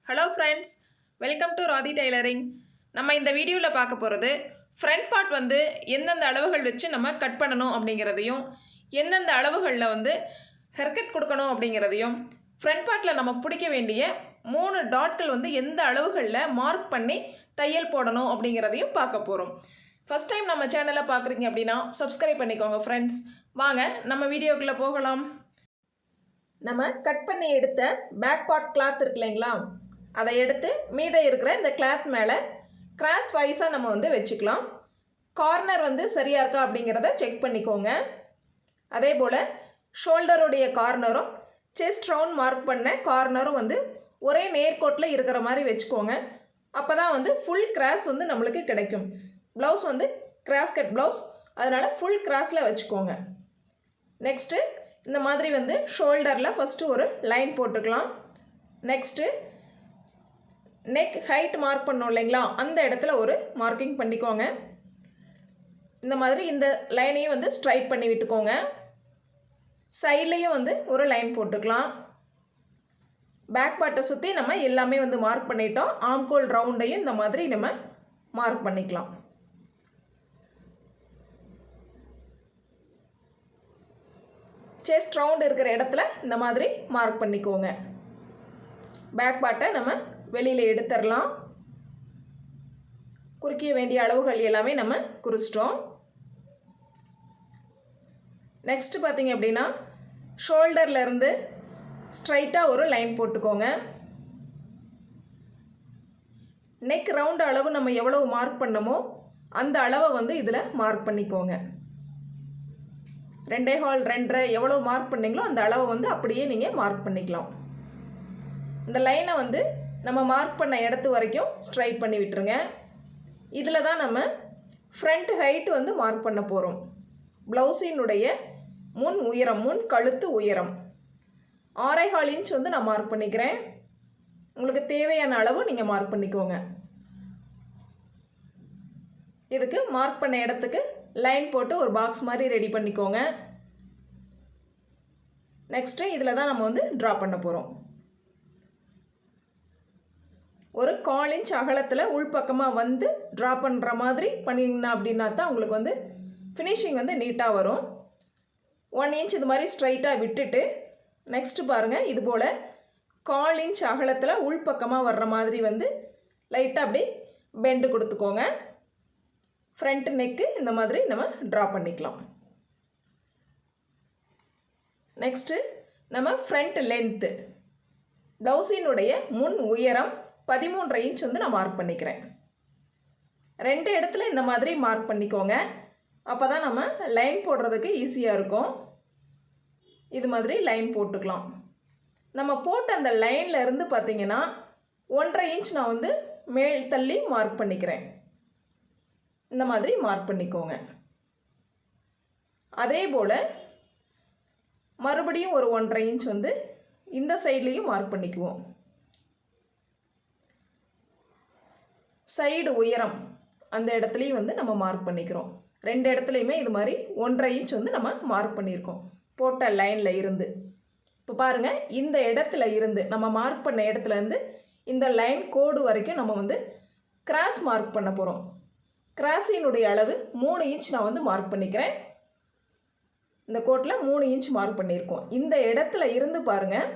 Hello friends, welcome to Radhi tailoring. நம்ம இந்த வீடியோவில் பார்க்க போகிறது ஃப்ரண்ட் பார்ட் வந்து எந்தெந்த அளவுகள் வச்சு நம்ம கட் பண்ணணும் அப்படிங்கிறதையும், எந்தெந்த அளவுகளில் வந்து ஹெர்கட் கொடுக்கணும் அப்படிங்கிறதையும், ஃப்ரண்ட் பார்ட்டில் நம்ம பிடிக்க வேண்டிய 3 டாட்கள் வந்து எந்த அளவுகளில் மார்க் பண்ணி தையல் போடணும் அப்படிங்கிறதையும் பார்க்க போகிறோம். ஃபஸ்ட் டைம் நம்ம சேனலை பார்க்குறீங்க அப்படின்னா சப்ஸ்கிரைப் பண்ணிக்கோங்க ஃப்ரெண்ட்ஸ். வாங்க நம்ம வீடியோக்குள்ளே போகலாம். நம்ம கட் பண்ணி எடுத்த பேக் பார்ட் கிளாத் இருக்கு இல்லைங்களா, அதை எடுத்து மீத இருக்கிற இந்த கிளாத் மேலே கிராஸ் வைஸாக நம்ம வந்து வச்சுக்கலாம். கார்னர் வந்து சரியாக இருக்கா அப்படிங்கிறத செக் பண்ணிக்கோங்க. அதே போல் ஷோல்டருடைய கார்னரும் செஸ்ட் ரவுண்ட் மார்க் பண்ண கார்னரும் வந்து ஒரே நேர்கோட்டில் இருக்கிற மாதிரி வச்சுக்கோங்க. அப்போ தான் வந்து ஃபுல் கிராஸ் வந்து நம்மளுக்கு கிடைக்கும். ப்ளவுஸ் வந்து கிராஸ் கட் ப்ளவுஸ், அதனால் ஃபுல் கிராஸில் வச்சுக்கோங்க. நெக்ஸ்ட்டு இந்த மாதிரி வந்து ஷோல்டரில் ஃபஸ்ட்டு ஒரு லைன் போட்டுக்கலாம். நெக்ஸ்ட்டு நெக் ஹைட் மார்க் பண்ணோம் இல்லைங்களா, அந்த இடத்துல ஒரு மார்க்கிங் பண்ணிக்கோங்க. இந்த மாதிரி இந்த லைனையும் வந்து ஸ்ட்ரைட் பண்ணி விட்டுக்கோங்க. சைட்லேயும் வந்து ஒரு லைன் போட்டுக்கலாம். பேக் பார்ட்டை சுற்றி நம்ம எல்லாமே வந்து மார்க் பண்ணிட்டோம். ஆம்கோல் ரவுண்டையும் இந்த மாதிரி நம்ம மார்க் பண்ணிக்கலாம். செஸ்ட் ரவுண்ட் இருக்கிற இடத்துல இந்த மாதிரி மார்க் பண்ணிக்கோங்க. பேக் பார்ட்டை நம்ம வெளியில் எடுத்துடலாம். குறிக்க வேண்டிய அளவுகள் எல்லாமே நம்ம குறிச்சிட்டோம். நெக்ஸ்ட்டு பார்த்தீங்க அப்படின்னா ஷோல்டர்லேருந்து ஸ்ட்ரைட்டாக ஒரு லைன் போட்டுக்கோங்க. நெக் ரவுண்ட் அளவு நம்ம எவ்வளவு மார்க் பண்ணமோ அந்த அளவை வந்து இதில் மார்க் பண்ணிக்கோங்க. 2.25 2.5 எவ்வளோ மார்க் பண்ணிங்களோ அந்த அளவை வந்து அப்படியே நீங்கள் மார்க் பண்ணிக்கலாம். இந்த லைனை வந்து நம்ம மார்க் பண்ண இடத்து வரைக்கும் ஸ்ட்ரைட் பண்ணி விட்டுருங்க. இதில் தான் நம்ம ஃப்ரண்ட் ஹைட் வந்து மார்க் பண்ண போகிறோம். ப்ளவுஸினுடைய முன் உயரம், முன் கழுத்து உயரம் 6.25 இன்ச் வந்து நான் மார்க் பண்ணிக்கிறேன். உங்களுக்கு தேவையான அளவு நீங்கள் மார்க் பண்ணிக்கோங்க. இதுக்கு மார்க் பண்ண இடத்துக்கு லைன் போட்டு ஒரு பாக்ஸ் மாதிரி ரெடி பண்ணிக்கோங்க. நெக்ஸ்ட்டு இதில் தான் நம்ம வந்து ட்ரா பண்ண போகிறோம். ஒரு 1/4 இன்ச் அகலத்தில் உள்பக்கமாக வந்து ட்ரா பண்ணுற மாதிரி பண்ணிங்கன்னா அப்படின்னா தான் உங்களுக்கு வந்து ஃபினிஷிங் வந்து நீட்டாக வரும். 1 இன்ச் இது மாதிரி ஸ்ட்ரைட்டாக விட்டுட்டு நெக்ஸ்ட்டு பாருங்கள், இது போல் 1/4 இன்ச் அகலத்தில் உள்பக்கமாக வர்ற மாதிரி வந்து லைட்டாக அப்படி பெண்டு கொடுத்துக்கோங்க. ஃப்ரண்ட் நெக்கு இந்த மாதிரி நம்ம ட்ரா பண்ணிக்கலாம். நெக்ஸ்ட்டு நம்ம ஃப்ரண்ட் லென்த்து, ப்ளவுஸினுடைய முன் உயரம் 13.5 இன்ச் வந்து நான் மார்க் பண்ணிக்கிறேன். 2 இடத்துல இந்த மாதிரி மார்க் பண்ணிக்கோங்க. அப்போ தான் நம்ம லைன் போடுறதுக்கு ஈஸியாக இருக்கும். இது மாதிரி லைன் போட்டுக்கலாம். நம்ம போட்ட அந்த லைனில் இருந்து பார்த்திங்கன்னா 1.5 இன்ச் நான் வந்து மேல் தள்ளி மார்க் பண்ணிக்கிறேன். இந்த மாதிரி மார்க் பண்ணிக்கோங்க. அதே போல் மறுபடியும் ஒரு 1.5 இன்ச் வந்து இந்த சைட்லேயும் மார்க் பண்ணிக்குவோம். சைடு உயரம் அந்த இடத்துலையும் வந்து நம்ம மார்க் பண்ணிக்கிறோம். 2 இடத்துலையுமே இது மாதிரி 1.5 இன்ச் வந்து நம்ம மார்க் பண்ணியிருக்கோம் போட்ட லைனில் இருந்து. இப்போ பாருங்கள், இந்த இடத்துல இருந்து நம்ம மார்க் பண்ண இடத்துல இருந்து இந்த லைன் கோடு வரைக்கும் நம்ம வந்து கிராஸ் மார்க் பண்ண போகிறோம். கிராஸினுடைய அளவு 3 இன்ச் நான் வந்து மார்க் பண்ணிக்கிறேன். இந்த கோட்டில் 3 இன்ச் மார்க் பண்ணியிருக்கோம். இந்த இடத்துல இருந்து பாருங்கள்,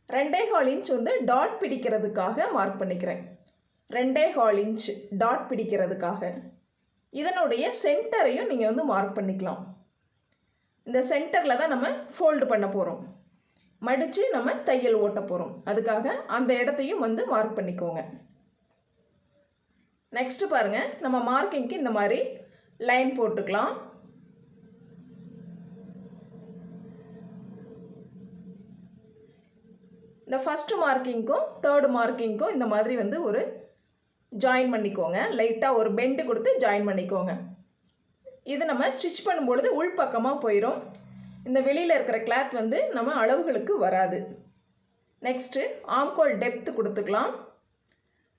2.25 இன்ச் வந்து டாட் பிடிக்கிறதுக்காக மார்க் பண்ணிக்கிறேன். 2.25 இன்ச் டாட் பிடிக்கிறதுக்காக. இதனுடைய சென்டரையும் நீங்கள் வந்து மார்க் பண்ணிக்கலாம். இந்த சென்டரில் தான் நம்ம ஃபோல்டு பண்ண போகிறோம். மடித்து நம்ம தையல் ஓட்ட போகிறோம். அதுக்காக அந்த இடத்தையும் வந்து மார்க் பண்ணிக்கோங்க. நெக்ஸ்ட்டு பாருங்கள், நம்ம மார்க்கிங்க்கு இந்த மாதிரி லைன் போட்டுக்கலாம். இந்த ஃபஸ்ட்டு மார்க்கிங்க்கும் தேர்டு மார்க்கிங்க்கும் இந்த மாதிரி வந்து ஒரு ஜாயின் பண்ணிக்கோங்க. லைட்டாக ஒரு பெண்டு கொடுத்து ஜாயின் பண்ணிக்கோங்க. இது நம்ம ஸ்டிச் பண்ணும்பொழுது உள்பக்கமாக போயிடும். இந்த வெளியில் இருக்கிற கிளாத் வந்து நம்ம அளவுகளுக்கு வராது. நெக்ஸ்ட்டு ஆம்கோல் டெப்த்து கொடுத்துக்கலாம்.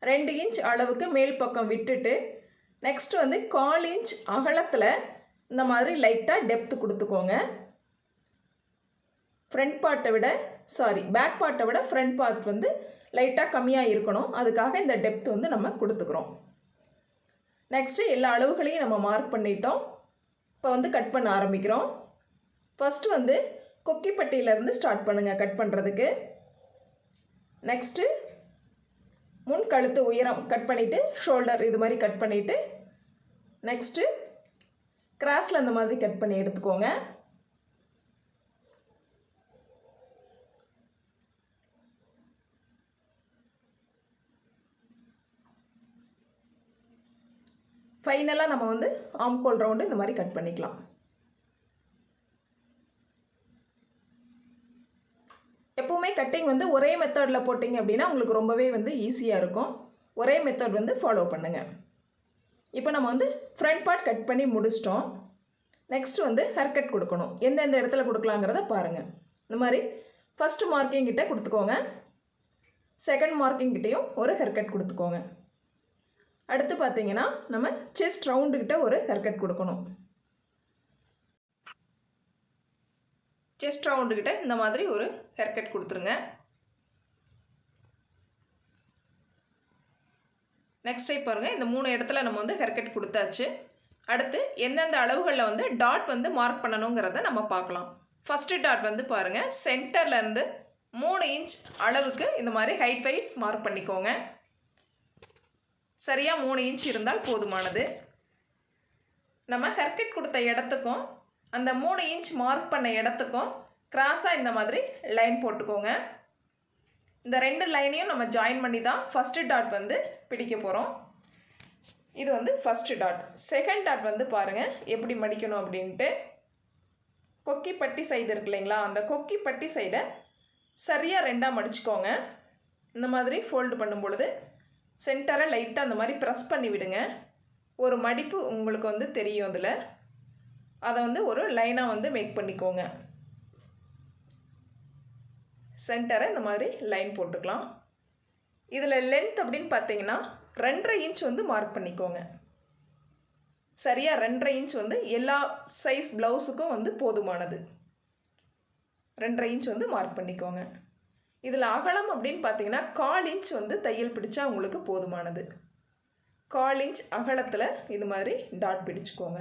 2 இன்ச் அளவுக்கு மேல் பக்கம் விட்டுட்டு நெக்ஸ்ட் வந்து 1/4 இன்ச் அகலத்தில் இந்த மாதிரி லைட்டாக டெப்த்து கொடுத்துக்கோங்க. ஃப்ரண்ட் பார்ட்டை விட பேக் பார்ட்டை விட ஃப்ரண்ட் பார்ட் வந்து லைட்டாக கம்மியாக இருக்கணும். அதுக்காக இந்த டெப்த் வந்து நம்ம கொடுத்துக்கிறோம். நெக்ஸ்ட்டு எல்லா அளவுகளையும் நம்ம மார்க் பண்ணிட்டோம். இப்போ வந்து கட் பண்ண ஆரம்பிக்கிறோம். ஃபஸ்ட்டு வந்து கொக்கி பட்டியிலேருந்து ஸ்டார்ட் பண்ணுங்கள் கட் பண்ணுறதுக்கு. நெக்ஸ்ட்டு முன் கழுத்து உயரம் கட் பண்ணிவிட்டு ஷோல்டர் இது மாதிரி கட் பண்ணிவிட்டு நெக்ஸ்ட்டு கிராஸில் அந்த மாதிரி கட் பண்ணி எடுத்துக்கோங்க. ஃபைனலாக நம்ம வந்து ஆம்கோல் ரவுண்டு இந்த மாதிரி கட் பண்ணிக்கலாம். எப்போவுமே கட்டிங் வந்து ஒரே மெத்தடில் போட்டிங்க அப்படின்னா உங்களுக்கு ரொம்பவே வந்து ஈஸியாக இருக்கும். ஒரே மெத்தட் வந்து ஃபாலோ பண்ணுங்கள். இப்போ நம்ம வந்து ஃப்ரண்ட் பார்ட் கட் பண்ணி முடிச்சிட்டோம். நெக்ஸ்ட்டு வந்து ஹேர் கட் கொடுக்கணும். எந்தெந்த இடத்துல கொடுக்கலாங்கிறத பாருங்கள். இந்த மாதிரி ஃபஸ்ட்டு மார்க்கிங் கிட்டே கொடுத்துக்கோங்க. செகண்ட் மார்க்கிங் கிட்டேயும் ஒரு ஹேர் கட் கொடுத்துக்கோங்க. அடுத்து பார்த்தீங்கன்னா நம்ம செஸ்ட் ரவுண்டுக்கிட்ட ஒரு ஹேர் கட் கொடுக்கணும். செஸ்ட் ரவுண்டுக்கிட்ட இந்த மாதிரி ஒரு ஹேர் கட் கொடுத்துருங்க. நெக்ஸ்ட் டைப் பாருங்கள், இந்த 3 இடத்துல நம்ம வந்து ஹேர் கட் கொடுத்தாச்சு. அடுத்து எந்தெந்த அளவுகளில் வந்து டாட் வந்து மார்க் பண்ணணுங்கிறத நம்ம பார்க்கலாம். ஃபஸ்ட்டு டாட் வந்து பாருங்கள், சென்டர்லேருந்து 3 இன்ச் அளவுக்கு இந்த மாதிரி ஹைட் வைஸ் மார்க் பண்ணிக்கோங்க. சரியாக 3 இன்ச் இருந்தால் போதுமானது. நம்ம ஹேர் கட் கொடுத்த இடத்துக்கும் அந்த 3 இன்ச் மார்க் பண்ண இடத்துக்கும் கிராஸாக இந்த மாதிரி லைன் போட்டுக்கோங்க. இந்த 2 லைனையும் நம்ம ஜாயின் பண்ணி தான் ஃபஸ்ட்டு டாட் வந்து பிடிக்க போகிறோம். இது வந்து ஃபஸ்ட்டு டாட். செகண்ட் டாட் வந்து பாருங்கள் எப்படி மடிக்கணும் அப்படின்ட்டு. கொக்கி பட்டி சைடு இருக்கு இல்லைங்களா, அந்த கொக்கி பட்டி சைடை சரியாக 2ஆக மடிச்சுக்கோங்க. இந்த மாதிரி ஃபோல்டு பண்ணும் பொழுது சென்டரை லைட்டாக அந்த மாதிரி ப்ரெஸ் பண்ணி விடுங்க. ஒரு மடிப்பு உங்களுக்கு வந்து தெரியும். அதில் அதை வந்து ஒரு லைனாக வந்து மேக் பண்ணிக்கோங்க. சென்டரை இந்த மாதிரி லைன் போட்டுக்கலாம். இதில் லென்த் அப்படின்னு பார்த்தீங்கன்னா 2.5 இன்ச் வந்து மார்க் பண்ணிக்கோங்க. சரியாக 2.5 இன்ச் வந்து எல்லா சைஸ் ப்ளவுஸுக்கும் வந்து போதுமானது. 2.5 இன்ச் வந்து மார்க் பண்ணிக்கோங்க. இதில் அகலம் அப்படின்னு பார்த்தீங்கன்னா 1/4 இன்ச் வந்து தையல் பிடிச்சா உங்களுக்கு போதுமானது. 1/4 இன்ச் அகலத்தில் இது மாதிரி டாட் பிடிச்சிக்கோங்க.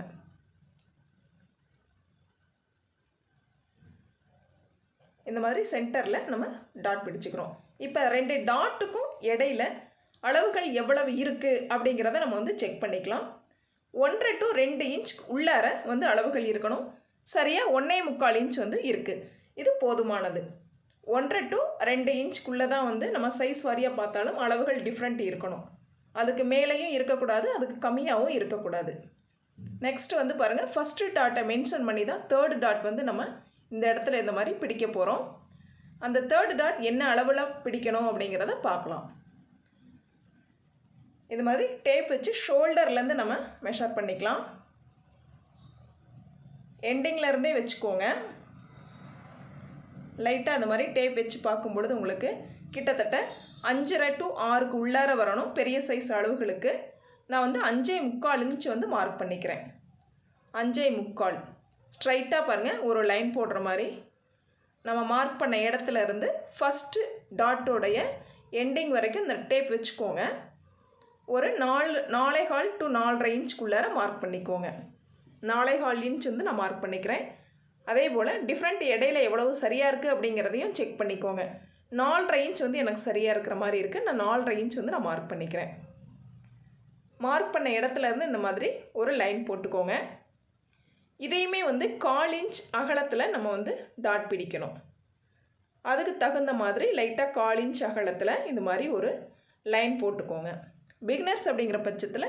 இந்த மாதிரி சென்டரில் நம்ம டாட் பிடிச்சிக்கிறோம். இப்போ 2 டாட்டுக்கும் இடையில அளவுகள் எவ்வளவு இருக்குது அப்படிங்கிறத நம்ம வந்து செக் பண்ணிக்கலாம். 1 to 2 இன்ச் உள்ளார வந்து அளவுகள் இருக்கணும். சரியாக 1.25 இன்ச் வந்து இருக்குது. இது போதுமானது. 1 to 2 இன்ச்சுக்குள்ளே தான் வந்து நம்ம சைஸ் வாரியாக பார்த்தாலும் அளவுகள் டிஃப்ரெண்ட் இருக்கணும். அதுக்கு மேலேயும் இருக்கக்கூடாது, அதுக்கு கம்மியாகவும் இருக்கக்கூடாது. நெக்ஸ்ட் வந்து பாருங்கள், ஃபஸ்ட்டு டாட்டை மென்ஷன் பண்ணி தான் தேர்டு டாட் வந்து நம்ம இந்த இடத்துல இந்த மாதிரி பிடிக்க போகிறோம். அந்த தேர்டு டாட் என்ன அளவில் பிடிக்கணும் அப்படிங்கிறத பார்க்கலாம். இது மாதிரி டேப் வச்சு ஷோல்டர்லேருந்து நம்ம மெஷர் பண்ணிக்கலாம். எண்டிங்லேருந்தே வச்சுக்கோங்க. லைட்டாக அந்த மாதிரி டேப் வச்சு பார்க்கும்பொழுது உங்களுக்கு கிட்டத்தட்ட 5.5 to 6க்கு உள்ளார வரணும். பெரிய சைஸ் அளவுகளுக்கு நான் வந்து 5.25 இன்ச் வந்து மார்க் பண்ணிக்கிறேன். 5.25 ஸ்ட்ரைட்டாக பாருங்கள், ஒரு லைன் போடுற மாதிரி நம்ம மார்க் பண்ண இடத்துல இருந்து ஃபஸ்ட்டு டாட்டோடைய எண்டிங் வரைக்கும் இந்த டேப் வச்சுக்கோங்க. ஒரு 4.25 to 4.5 இன்ச்சுக்குள்ளார மார்க் பண்ணிக்கோங்க. 4.25 இன்ச் வந்து நான் மார்க் பண்ணிக்கிறேன். அதே போல் டிஃப்ரெண்ட் இடையில எவ்வளவு சரியாக இருக்குது அப்படிங்கிறதையும் செக் பண்ணிக்கோங்க. 4.5 இன்ச் வந்து எனக்கு சரியாக இருக்கிற மாதிரி இருக்குது. நான் 4.5 இன்ச் வந்து நான் மார்க் பண்ணிக்கிறேன். மார்க் பண்ண இடத்துலேருந்து இந்த மாதிரி ஒரு லைன் போட்டுக்கோங்க. இதையுமே வந்து 1/4 இன்ச் அகலத்தில் நம்ம வந்து டாட் பிடிக்கணும். அதுக்கு தகுந்த மாதிரி லைட்டாக 1/4 இன்ச் அகலத்தில் இது மாதிரி ஒரு லைன் போட்டுக்கோங்க. பிகினர்ஸ் அப்படிங்கிற பட்சத்தில்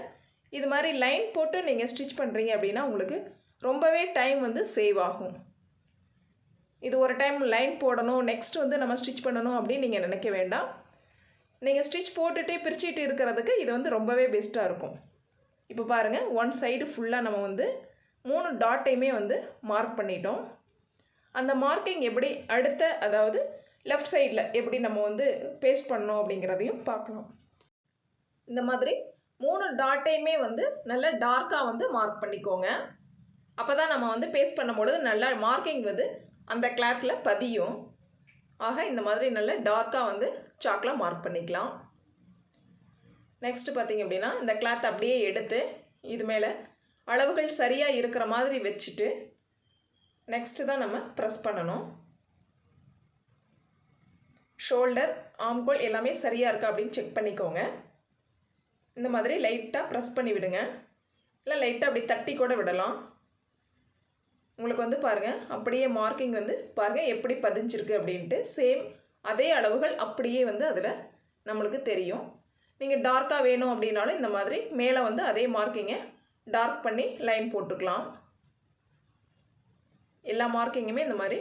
இது மாதிரி லைன் போட்டு நீங்கள் ஸ்டிச் பண்ணுறீங்க அப்படின்னா உங்களுக்கு ரொம்பவே டைம் வந்து சேவ் ஆகும். இது ஒரு டைம் லைன் போடணும், நெக்ஸ்ட் வந்து நம்ம ஸ்டிச் பண்ணணும் அப்படின்னு நீங்கள் நினைக்க வேண்டாம். நீங்கள் ஸ்டிச் போட்டுகிட்டே பிரிச்சுட்டு இருக்கிறதுக்கு இது வந்து ரொம்பவே பெஸ்ட்டாக இருக்கும். இப்போ பாருங்கள், ஒன் சைடு ஃபுல்லாக நம்ம வந்து 3 டாட்டையுமே வந்து மார்க் பண்ணிட்டோம். அந்த மார்க்கிங் எப்படி அடுத்த அதாவது லெஃப்ட் சைடில் எப்படி நம்ம வந்து பேஸ்ட் பண்ணணும் அப்படிங்கிறதையும் பார்க்கலாம். இந்த மாதிரி 3 டாட்டையுமே வந்து நல்லா டார்க்காக வந்து மார்க் பண்ணிக்கோங்க. அப்போ தான் நம்ம வந்து பேஸ்ட் பண்ணும்பொழுது நல்லா மார்க்கிங் வந்து அந்த கிளாத்தில் பதியும். ஆக இந்த மாதிரி நல்லா டார்க்காக வந்து சாக்கில் மார்க் பண்ணிக்கலாம். நெக்ஸ்ட்டு பார்த்திங்க அப்படின்னா இந்த கிளாத் அப்படியே எடுத்து இது மேலே அளவுகள் சரியாக இருக்கிற மாதிரி வச்சுட்டு நெக்ஸ்ட்டு தான் நம்ம ப்ரெஸ் பண்ணணும். ஷோல்டர், ஆம்கோல் எல்லாமே சரியாக இருக்கா அப்படின்னு செக் பண்ணிக்கோங்க. இந்த மாதிரி லைட்டாக ப்ரெஸ் பண்ணி விடுங்க, இல்லை லைட்டாக அப்படி தட்டி கூட விடலாம். உங்களுக்கு வந்து பாருங்கள் அப்படியே மார்க்கிங் வந்து பாருங்கள் எப்படி பதிஞ்சிருக்கு அப்படின்ட்டு. சேம் அதே அளவுகள் அப்படியே வந்து அதில் நம்மளுக்கு தெரியும். நீங்கள் டார்க்காக வேணும் அப்படின்னாலும் இந்த மாதிரி மேலே வந்து அதே மார்க்கிங்கை டார்க் பண்ணி லைன் போட்டுக்கலாம். எல்லா மார்க்கிங்குமே இந்த மாதிரி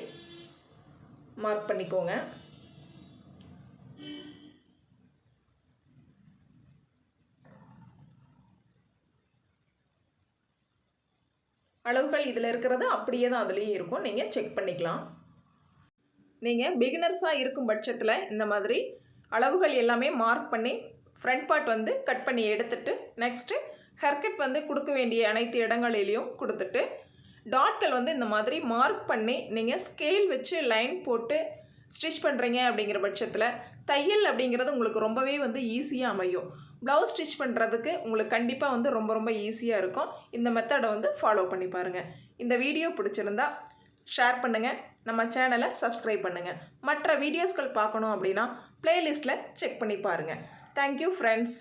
மார்க் பண்ணிக்கோங்க. அளவுகள் இதில் இருக்கிறது அப்படியே தான் அதுலேயும் இருக்கும், நீங்கள் செக் பண்ணிக்கலாம். நீங்கள் பிகினர்ஸாக இருக்கும் பட்சத்தில் இந்த மாதிரி அளவுகள் எல்லாமே மார்க் பண்ணி ஃப்ரண்ட் பார்ட் வந்து கட் பண்ணி எடுத்துட்டு நெக்ஸ்ட்டு ஹேர்கட் வந்து கொடுக்க வேண்டிய அனைத்து இடங்களிலையும் கொடுத்துட்டு டாட்கள் வந்து இந்த மாதிரி மார்க் பண்ணி நீங்கள் ஸ்கேல் வச்சு லைன் போட்டு ஸ்டிச் பண்ணுறீங்க அப்படிங்கிற பட்சத்தில் தையல் அப்படிங்கிறது உங்களுக்கு ரொம்பவே வந்து ஈஸியாக அமையும். ப்ளவுஸ் ஸ்டிச் பண்ணுறதுக்கு உங்களுக்கு கண்டிப்பாக வந்து ரொம்ப ரொம்ப ஈஸியாக இருக்கும். இந்த மெத்தடை வந்து ஃபாலோ பண்ணி பாருங்கள். இந்த வீடியோ பிடிச்சிருந்தா ஷேர் பண்ணுங்கள், நம்ம சேனலை சப்ஸ்கிரைப் பண்ணுங்கள். மற்ற வீடியோஸ்கள் பார்க்கணும் அப்படின்னா ப்ளேலிஸ்ட்டில் செக் பண்ணி பாருங்கள். Thank you friends.